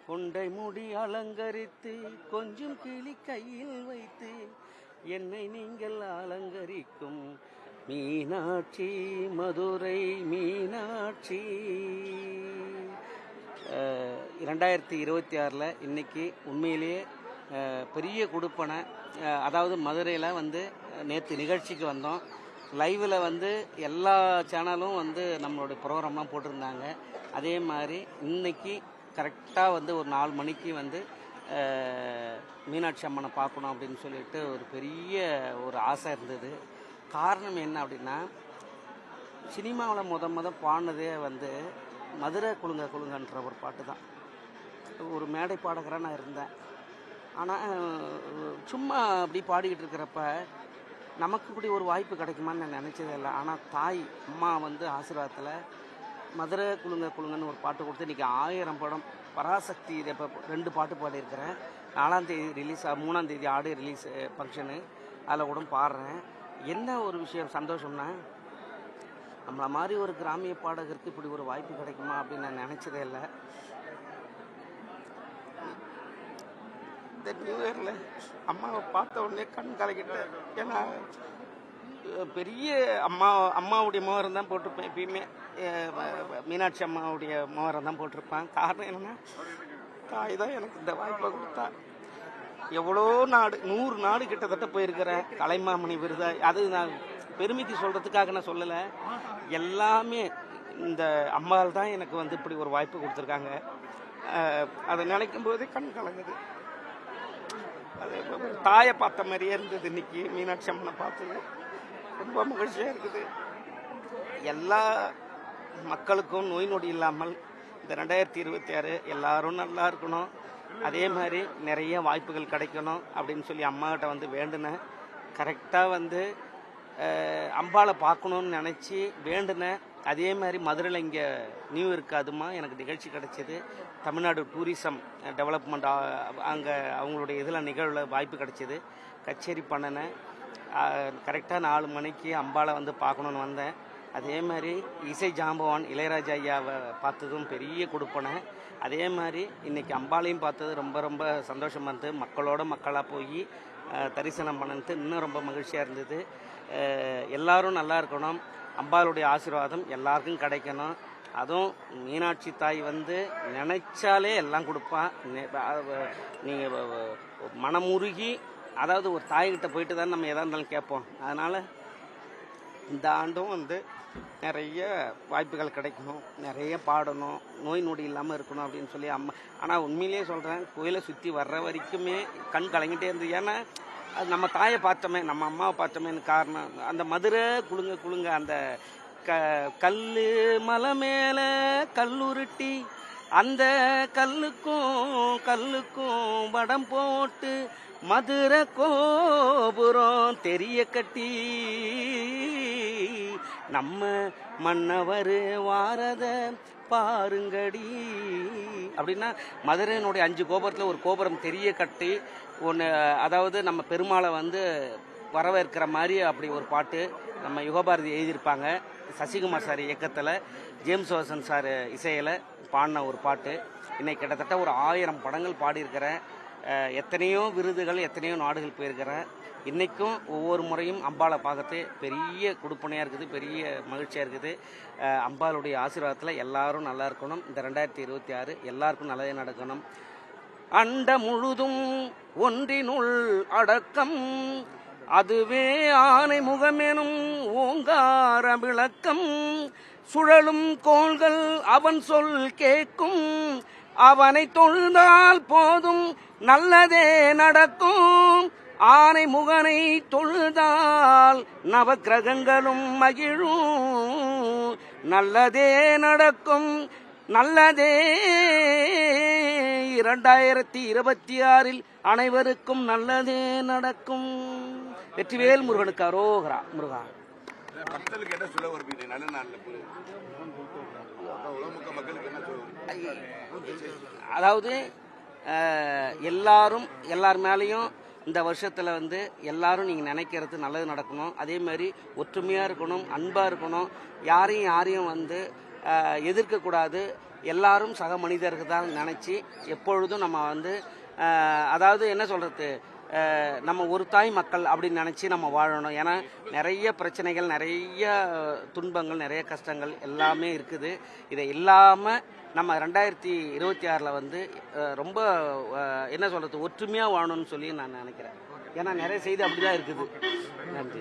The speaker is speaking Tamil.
கொண்டை முடி அலங்கரித்து கொஞ்சம் கிளி கையில் வைத்து என்னை நீங்கள் அலங்கரிக்கும் மீனாட்சி, மதுரை மீனாட்சி. 2026 இன்னைக்கு உண்மையிலேயே பெரிய கொடுப்பனை. அதாவது மதுரையில் வந்து நேற்று நிகழ்ச்சிக்கு வந்தோம். லைவில் வந்து எல்லா சேனலும் வந்து நம்மளுடைய ப்ரோக்ராம்லாம் போட்டிருந்தாங்க. அதே மாதிரி இன்னைக்கு கரெக்டாக வந்து ஒரு 4 மணிக்கு வந்து மீனாட்சி அம்மனை பார்க்கணும் அப்படின்னு சொல்லிட்டு ஒரு பெரிய ஒரு ஆசை இருந்தது. காரணம் என்ன அப்படின்னா, சினிமாவில் முத பாடினதே வந்து மதுரை குலுங்க குலுங்கன்ற ஒரு பாட்டு தான். ஒரு மேடை பாடகராக நான் இருந்தேன். ஆனால் சும்மா அப்படி பாடிக்கிட்டு இருக்கிறப்ப நமக்கு இப்படி ஒரு வாய்ப்பு கிடைக்குமான்னு நான் நினச்சதே இல்லை. ஆனால் தாய் அம்மா வந்து ஆசீர்வாதத்தில் மதுரை குலுங்க குலுங்கன்னு ஒரு பாட்டு கொடுத்து இன்றைக்கி 1000 படம் பராசக்தி. இதை இப்போ 2 பாட்டு பாடியிருக்கிறேன். 4ஆம் தேதி ரிலீஸ், 3ஆம் தேதி ஆடியோ ரிலீஸ் ஃபங்க்ஷனு, அதில் கூட பாடுறேன். என்ன ஒரு விஷயம் சந்தோஷம்னா, நம்மளை மாதிரி ஒரு கிராமிய பாடகருக்கு இப்படி ஒரு வாய்ப்பு கிடைக்குமா அப்படின்னு நான் நினச்சதே இல்லை. இந்த நியூ இயரில் அம்மாவை பார்த்த உடனே கண் கலக்கிட்டேன். ஏன்னா பெரிய அம்மாவுடைய மோதிரம் தான் போட்டிருப்பேன். எப்பயுமே மீனாட்சி அம்மாவுடைய மோதிரம் தான் போட்டிருப்பேன். காரணம் என்னென்னா, தாய் தான் எனக்கு இந்த வாய்ப்பை கொடுத்தா. எவ்வளோ நாடு, 100 நாடு கிட்டத்தட்ட போயிருக்கிறேன். கலைமாமணி விருது, அது நான் பெருமிதி சொல்கிறதுக்காக நான் சொல்லலை. எல்லாமே இந்த அம்மாள் தான் எனக்கு வந்து இப்படி ஒரு வாய்ப்பு கொடுத்துருக்காங்க. அதை நினைக்கும் போதே கண் கலங்குது. அது தாயை பார்த்த மாதிரியே இருந்தது. இன்னைக்கு மீனாட்சி அம்மனை பார்த்தது ரொம்ப மகிழ்ச்சியாக இருக்குது. எல்லா மக்களுக்கும் நோய் நொடி இல்லாமல் இந்த 2026 எல்லாரும் நல்லா இருக்கணும். அதே மாதிரி நிறைய வாய்ப்புகள் கிடைக்கணும் அப்படின்னு சொல்லி அம்மாகிட்ட வந்து வேண்டுனேன். கரெக்டாக வந்து அம்பாவை பார்க்கணுன்னு நினச்சி வேண்டுனேன். அதே மாதிரி மதுரையில் இங்கே நியூ இயருக்கு அதுமா எனக்கு நிகழ்ச்சி கிடைச்சிது. தமிழ்நாடு டூரிசம் டெவலப்மெண்ட் அங்கே அவங்களுடைய இதில் நிகழ்வில் வாய்ப்பு கிடைச்சிது. கச்சேரி பண்ணினேன். கரெக்டாக 4 மணிக்கு அம்பாவை வந்து பார்க்கணுன்னு வந்தேன். அதே மாதிரி இசை ஜாம்பவான் இளையராஜா ஐயாவை பார்த்ததும் பெரிய கொடுப்பனை. அதே மாதிரி இன்றைக்கி அம்பாளையும் பார்த்தது ரொம்ப ரொம்ப சந்தோஷமாக இருந்தது. மக்களோட மக்களாக போய் தரிசனம் பண்ணது இன்னும் ரொம்ப மகிழ்ச்சியாக இருந்தது. எல்லாரும் நல்லா இருக்கணும். அம்பாளுடைய ஆசீர்வாதம் எல்லாருக்கும் கிடைக்கணும். அதுவும் மீனாட்சி தாய் வந்து நினைச்சாலே எல்லாம் கொடுப்பான். நீங்கள் மனமுருகி, அதாவது ஒரு தாய்கிட்ட போயிட்டு தான் நம்ம எதாக இருந்தாலும் கேட்போம். அதனால் இந்த ஆண்டும் வந்து நிறைய வாய்ப்புகள் கிடைக்கணும், நிறைய பாடணும், நோய் நொடி இல்லாமல் இருக்கணும் அப்படின்னு சொல்லி அம்மா. ஆனால் உண்மையிலேயே சொல்கிறேன், கோயிலை சுற்றி வர்ற வரைக்குமே கண் கலங்கிட்டே இருந்தது. ஏன்னா அது நம்ம தாயை பார்த்தோமே, நம்ம அம்மாவை பார்த்தோமேன்னு காரணம். அந்த மதுரை குலுங்க குலுங்க அந்த கல் மலை மேலே கல்லுருட்டி அந்த கல்லுக்கும் வடம் போட்டு மதுரை கோபுரம் தெரிய கட்டி நம்ம மன்னவர் வாரத பாருங்கடி அப்படின்னா, மதுரையினுடைய 5 கோபுரத்தில் ஒரு கோபுரம் தெரிய கட்டி ஒன்று, அதாவது நம்ம பெருமாளை வந்து வரவேற்கிற மாதிரி அப்படி ஒரு பாட்டு நம்ம யுகபாரதி எழுதியிருப்பாங்க. சசிகுமார் சார் இயக்கத்தில், ஜேம்ஸ் வாசன் சார் இசையில் பாடின ஒரு பாட்டு. இன்னைக்கு கிட்டத்தட்ட ஒரு 1000 படங்கள் பாடியிருக்கிறேன். எத்தனையோ விருதுகள், எத்தனையோ நாடுகள் போயிருக்கிறேன். இன்றைக்கும் ஒவ்வொரு முறையும் அம்பாளை பார்க்கறது பெரிய கொடுப்பனையாக இருக்குது, பெரிய மகிழ்ச்சியாக இருக்குது. அம்பாளுடைய ஆசீர்வாதத்தில் எல்லாரும் நல்லா இருக்கணும். இந்த 2026 எல்லாருக்கும் நல்லதே நடக்கணும். அண்ட முழுதும் ஒன்றினுள் அடக்கம், அதுவே ஆனை முகமெனும் ஓங்கார விளக்கம். சுழலும் கோள்கள் அவன் சொல் கேட்கும், அவனை தொழுதால் போதும் நல்லதே நடக்கும். ஆனை முகனை தொழுதால் நவக்கிரகங்களும் மகிழும். நல்லதே நடக்கும், நல்லதே. 2026 அனைவருக்கும் நல்லதே நடக்கும். வெற்றிவேல் முருகனுக்கு அரோகரா. முருகா, மக்களுக்கு என்ன சொல்ல வருவீங்க? நல்ல நாள்ல அதாவது எல்லார் மேலேயும் இந்த வருஷத்தில் வந்து எல்லாரும் நீங்கள் நினைக்கிறது நல்லது நடக்கணும். அதே மாதிரி ஒற்றுமையாக இருக்கணும், அன்பாக இருக்கணும். யாரையும் வந்து எதிர்க்கக்கூடாது. எல்லாரும் சக மனிதருக்கு தான் நினச்சி எப்பொழுதும் நம்ம வந்து அதாவது என்ன சொல்கிறது, நம்ம ஒரு தாய் மக்கள் அப்படின்னு நினச்சி நம்ம வாழணும். ஏன்னா நிறைய பிரச்சனைகள், நிறைய துன்பங்கள், நிறைய கஷ்டங்கள் எல்லாமே இருக்குது. இதை இல்லாமல் நம்ம 2026 வந்து ரொம்ப என்ன சொல்கிறது, ஒற்றுமையாக வாழணும்னு சொல்லி நான் நினைக்கிறேன். ஏன்னா நிறைய செய்தி அப்படி தான் இருக்குது. நன்றி.